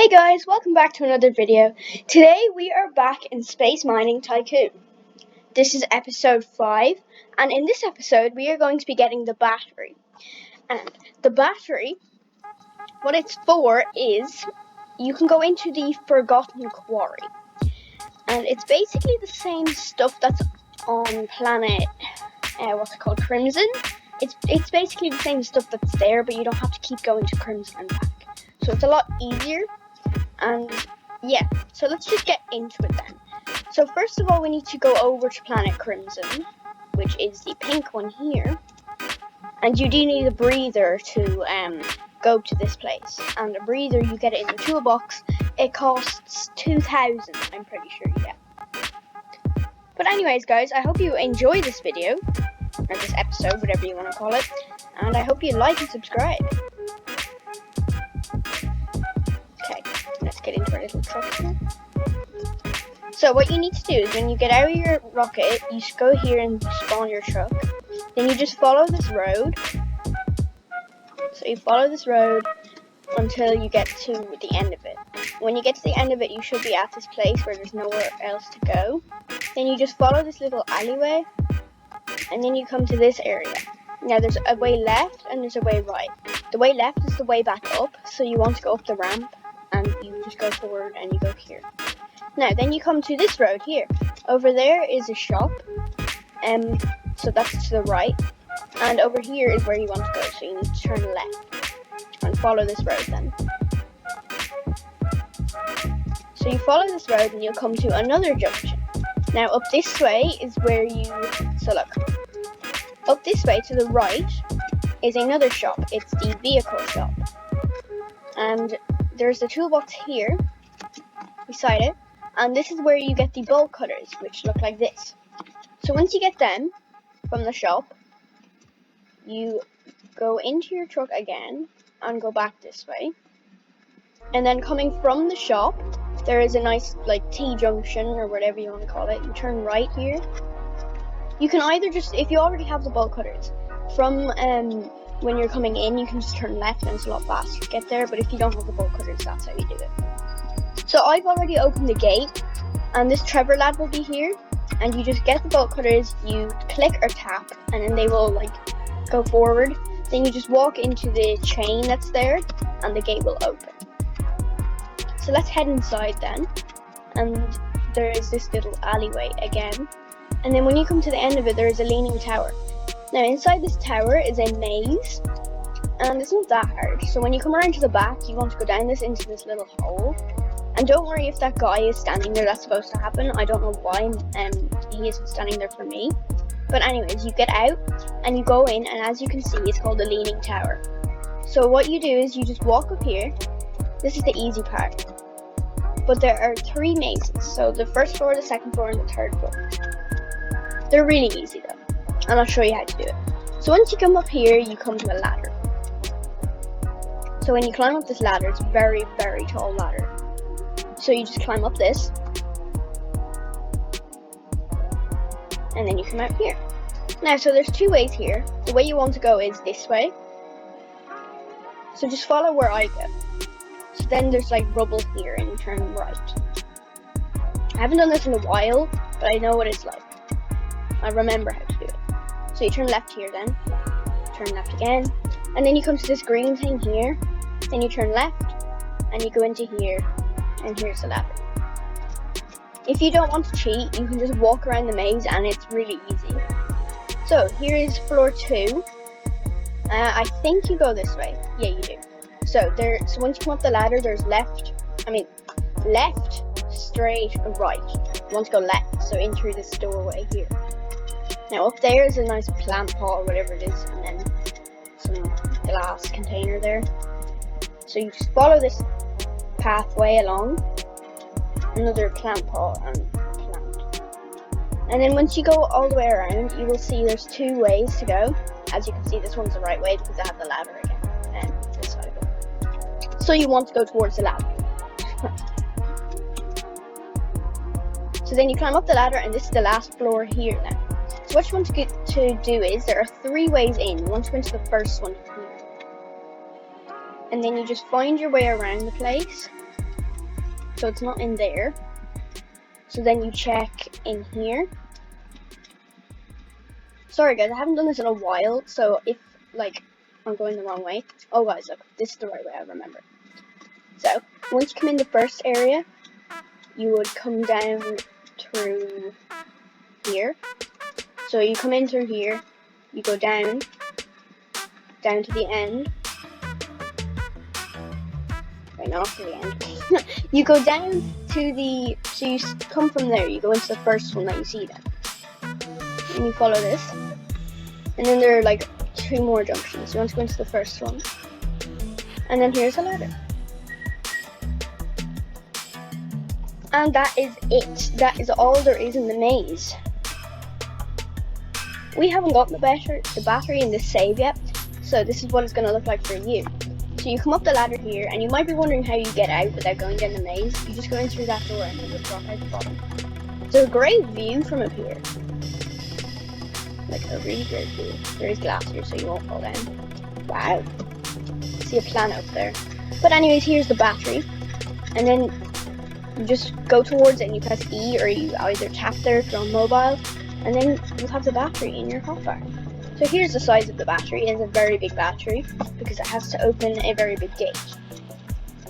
Hey guys, welcome back to another video. Today we are back in Space Mining Tycoon. This is episode 5, and in this episode we are going to be getting the battery. And the battery, what it's for is, you can go into the Forgotten Quarry. And it's basically the same stuff that's on planet, Crimson. It's basically the same stuff that's there, but you don't have to keep going to Crimson and back. So it's a lot easier. And yeah, so let's just get into it then. So first of all, we need to go over to Planet Crimson, which is the pink one here. And you do need a breather to go to this place. And a breather, you get it in the toolbox. It costs 2,000, I'm pretty sure you get. But anyways, guys, I hope you enjoy this video, or this episode, whatever you want to call it. And I hope you like and subscribe. Let's get into our little truck here. So what you need to do is when you get out of your rocket, you just go here and spawn your truck. Then you just follow this road. So you follow this road until you get to the end of it. When you get to the end of it, you should be at this place where there's nowhere else to go. Then you just follow this little alleyway, and then you come to this area. Now there's a way left and there's a way right. The way left is the way back up, so you want to go up the ramp. And you just go forward and you go here. Now, then you come to this road here. Over there is a shop. So that's to the right. And over here is where you want to go. So you need to turn left and follow this road then. So you follow this road and you'll come to another junction. Now, up this way is where so look. Up this way to the right is another shop. It's the vehicle shop. And there's the toolbox here, beside it, and this is where you get the bolt cutters, which look like this. So once you get them from the shop, you go into your truck again, and go back this way. And then coming from the shop, there is a nice, T-junction, or whatever you want to call it. You turn right here. You can either just, if you already have the bolt cutters, from, when you're coming in, you can just turn left and it's a lot faster to get there, but if you don't have the bolt cutters, that's how you do it. So I've already opened the gate, and this Trevor lad will be here, and you just get the bolt cutters, you click or tap, and then they will, go forward. Then you just walk into the chain that's there, and the gate will open. So let's head inside then, and there is this little alleyway again, and then when you come to the end of it, there is a leaning tower. Now inside this tower is a maze, and it's not that hard. So when you come around to the back, you want to go down into this little hole. And don't worry if that guy is standing there, that's supposed to happen. I don't know why he isn't standing there for me. But anyways, you get out, and you go in, and as you can see, it's called the Leaning Tower. So what you do is you just walk up here. This is the easy part. But there are 3 mazes. So the first floor, the second floor, and the third floor. They're really easy though. And I'll show you how to do it. So once you come up here, you come to a ladder. So when you climb up this ladder, it's a very, very tall ladder. So you just climb up this. And then you come out here. Now, so there's 2 ways here. The way you want to go is this way. So just follow where I go. So then there's rubble here and you turn right. I haven't done this in a while, but I know what it's like. I remember how to do it. So you turn left here then, turn left again, and then you come to this green thing here, then you turn left, and you go into here, and here's the ladder. If you don't want to cheat, you can just walk around the maze, and it's really easy. So here is floor 2. I think you go this way. Yeah, you do. So once you come up the ladder, there's left, straight, and right. You want to go left, so in through this doorway here. Now up there is a nice plant pot or whatever it is, and then some glass container there. So you just follow this pathway along, another plant pot and plant. And then once you go all the way around, you will see there's 2 ways to go. As you can see, this one's the right way because I have the ladder again, and this side of it. So you want to go towards the ladder. So then you climb up the ladder, and this is the last floor here now. So what you want to do is, there are 3 ways in. You want to go into the first one here. And then you just find your way around the place. so it's not in there. So then you check in here. Sorry guys, I haven't done this in a while, so if like I'm going the wrong way. Oh guys, look, this is the right way, I remember. So once you come in the first area, you would come down through here. So you come in through here, you go down to the end. Right, not to the end. You go down to the, so you come from there, you go into the first one that you see then. And you follow this. And then there are like 2 more junctions. You want to go into the first one. And then here's a ladder. And that is it. That is all there is in the maze. We haven't got the battery in this save yet, so this is what it's going to look like for you. So you come up the ladder here, and you might be wondering how you get out without going down the maze. You just go in through that door and you just drop out the bottom. It's a great view from up here. Like a really great view. There is glass here so you won't fall down. Wow. See a planet up there. But anyways, here's the battery. And then you just go towards it and you press E, or you either tap there if you're on mobile. And then you have the battery in your hotbar. So here's the size of the battery. It is a very big battery because it has to open a very big gate.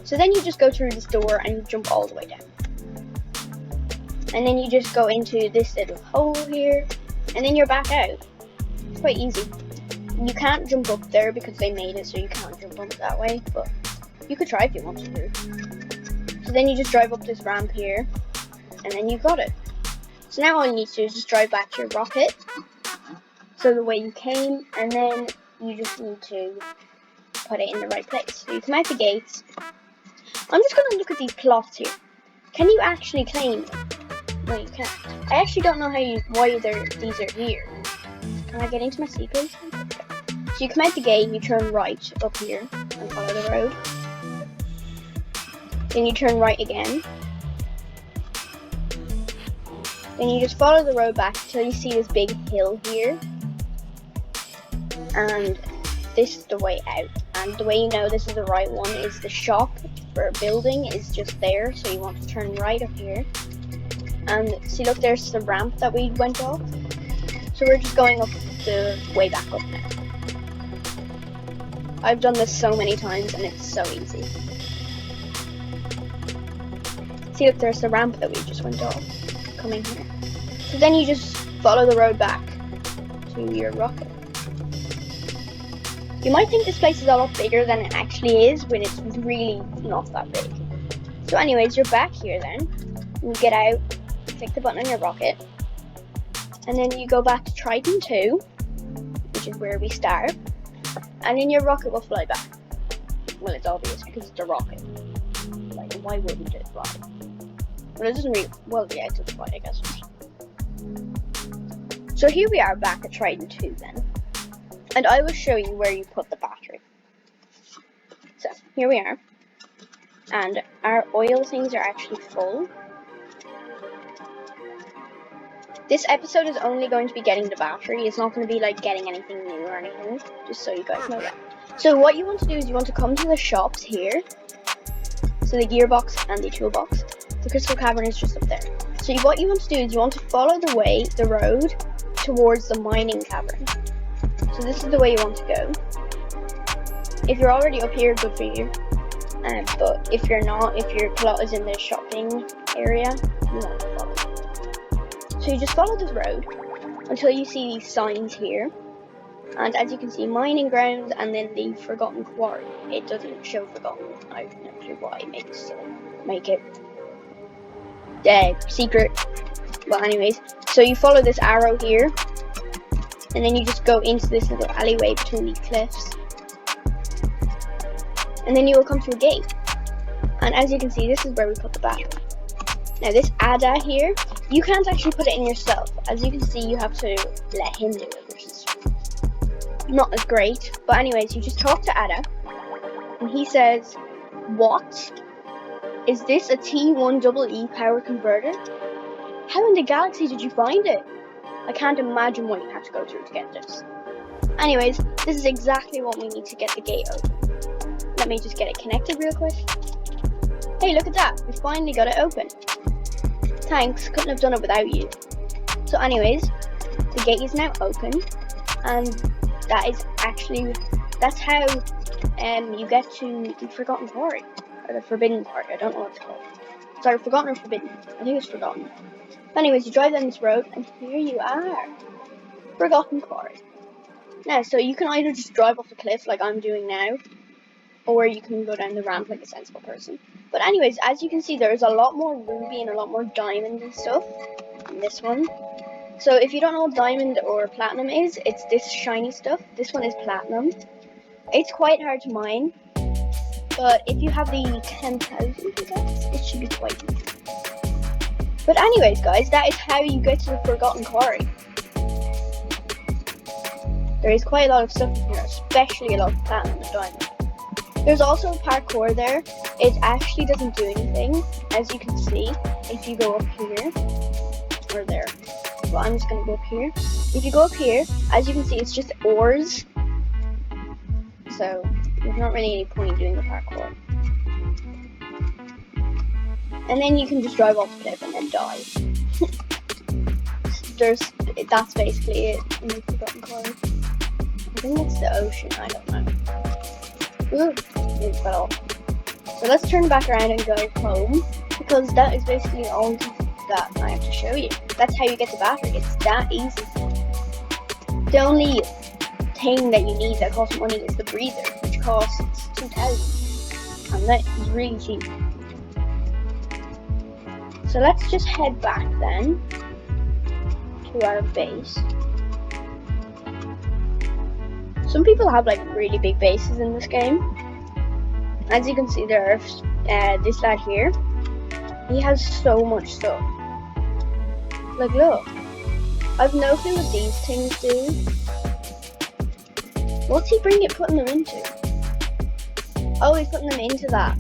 So then you just go through this door and you jump all the way down. And then you just go into this little hole here, and then you're back out. It's quite easy. You can't jump up there because they made it so you can't jump up that way, but you could try if you wanted to. So then you just drive up this ramp here, and then you've got it. So now all you need to do is just drive back to your rocket, so the way you came, and then you just need to put it in the right place. So you come out the gates. I'm just going to look at these plots here. Can you actually claim them? No, you can't. I actually don't know why these are here. Can I get into my sequence? So you come out the gate, you turn right up here and follow the road. Then you turn right again. Then you just follow the road back until you see this big hill here. And this is the way out. And the way you know this is the right one is the shop for a building is just there. So you want to turn right up here. And see, look, there's the ramp that we went off. So we're just going up the way back up now. I've done this so many times and it's so easy. See, look, there's the ramp that we just went off. Coming here. So then you just follow the road back to your rocket. You might think this place is a lot bigger than it actually is when it's really not that big. So anyways, you're back here then. You get out, click the button on your rocket, and then you go back to Triton 2, which is where we start, and then your rocket will fly back. Well, it's obvious because it's a rocket. Like, why wouldn't it fly? Well, it doesn't really, well, yeah, it does fly, I guess. So here we are back at Triton 2 then. And I will show you where you put the battery. So, here we are. And our oil things are actually full. This episode is only going to be getting the battery. It's not going to be like getting anything new or anything. Just so you guys know that. So what you want to do is you want to come to the shops here. So the gearbox and the toolbox. The crystal cavern is just up there. So what you want to do is you want to follow the road towards the mining cavern. So this is the way you want to go. If you're already up here, good for you. But if you're not, if your plot is in the shopping area, you want to follow. So you just follow this road until you see these signs here. And as you can see, mining grounds and then the forgotten quarry. It doesn't show forgotten. I'm not sure why it makes make it secret. Well, anyways, so you follow this arrow here, and then you just go into this little alleyway between these cliffs, and then you will come to a gate. And as you can see, this is where we put the battery. Now this Ada here, you can't actually put it in yourself. As you can see, you have to let him do it, which is not as great. But anyways, you just talk to Ada, and he says, "What? Is this a T1EE power converter? How in the galaxy did you find it? I can't imagine what you had to go through to get this." Anyways, this is exactly what we need to get the gate open. Let me just get it connected real quick. Hey, look at that. We finally got it open. Thanks, couldn't have done it without you. So anyways, the gate is now open, and that's how you get to the Forgotten Quarry, or the Forbidden Quarry. I don't know what it's called. Sorry, Forgotten or Forbidden. I think it's Forgotten. But anyways, you drive down this road, and here you are, Forgotten Quarry. Now, so you can either just drive off the cliff like I'm doing now, or you can go down the ramp like a sensible person. But anyways, as you can see, there's a lot more ruby and a lot more diamond and stuff in this one. So if you don't know what diamond or platinum is, it's this shiny stuff. This one is platinum. It's quite hard to mine, but if you have the 10,000, I guess, it should be quite easy. But anyways, guys, that is how you get to the Forgotten Quarry. There is quite a lot of stuff in here, especially a lot of platinum and diamond. There's also a parkour there. It actually doesn't do anything, as you can see, if you go up here, or there. Well, I'm just gonna go up here. If you go up here, as you can see, it's just ores. So, there's not really any point in doing the parkour. And then you can just drive off the cliff and then die. That's basically it in the Forgotten Quarry. I think it's the ocean, I don't know. Ooh, it fell off. So let's turn back around and go home, because that is basically all that I have to show you. That's how you get the battery. It's that easy. The only thing that you need that costs money is the breather, which costs 2,000, and that is really cheap. So let's just head back then to our base. Some people have like really big bases in this game. As you can see, there's this lad here. He has so much stuff. Like, look. I've no clue what these things do. What's he putting them into? Oh, he's putting them into that.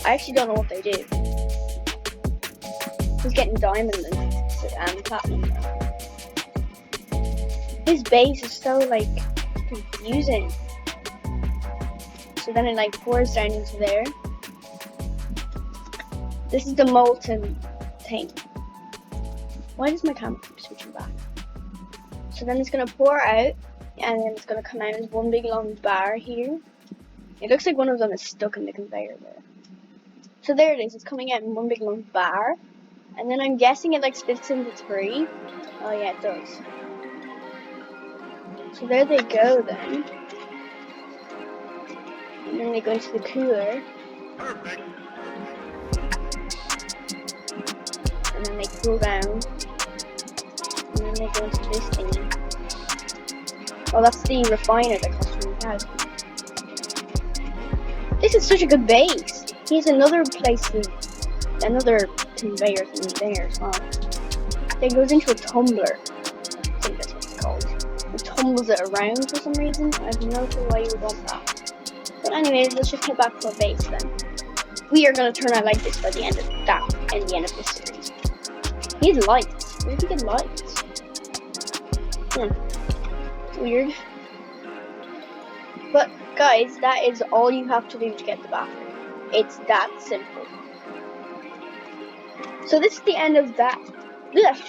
I actually don't know what they do. He's getting diamond and platinum. His base is so, like, confusing. So then it, like, pours down into there. This is the molten thing. Why does my camera keep switching back? So then it's going to pour out, and then it's going to come out as one big long bar here. It looks like one of them is stuck in the conveyor there. So there it is, it's coming out in one big long bar. And then I'm guessing it like splits into 3. Oh yeah, it does. So there they go then. And then they go into the cooler. Perfect. And then they cool down. And then they go into this thingy. Oh, that's the refiner that costs 1,000. This is such a good base. Here's another place another conveyor thingy there as well. It goes into a tumbler. I think that's what it's called. It tumbles it around for some reason. I have no clue why you would want that. But anyways, let's just head back to our base then. We are gonna turn out like this by the end of this series. He has lights. Where did he get lights? Weird. But guys, that is all you have to do to get the battery. It's that simple. So this is the end of that. This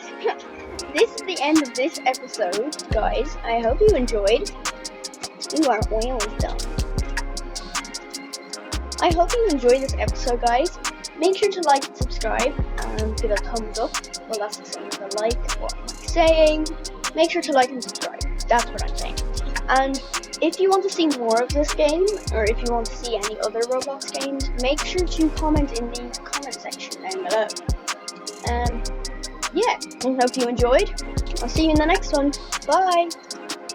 is the end of this episode, guys. I hope you enjoyed. You are always done. I hope you enjoyed this episode, guys. Make sure to like and subscribe and give a thumbs up. Well, that's the same as a like. What am I saying? Make sure to like and subscribe. That's what I'm saying. And if you want to see more of this game, or if you want to see any other Roblox games, make sure to comment in the comment section down below. Yeah, I hope you enjoyed. I'll see you in the next one. Bye!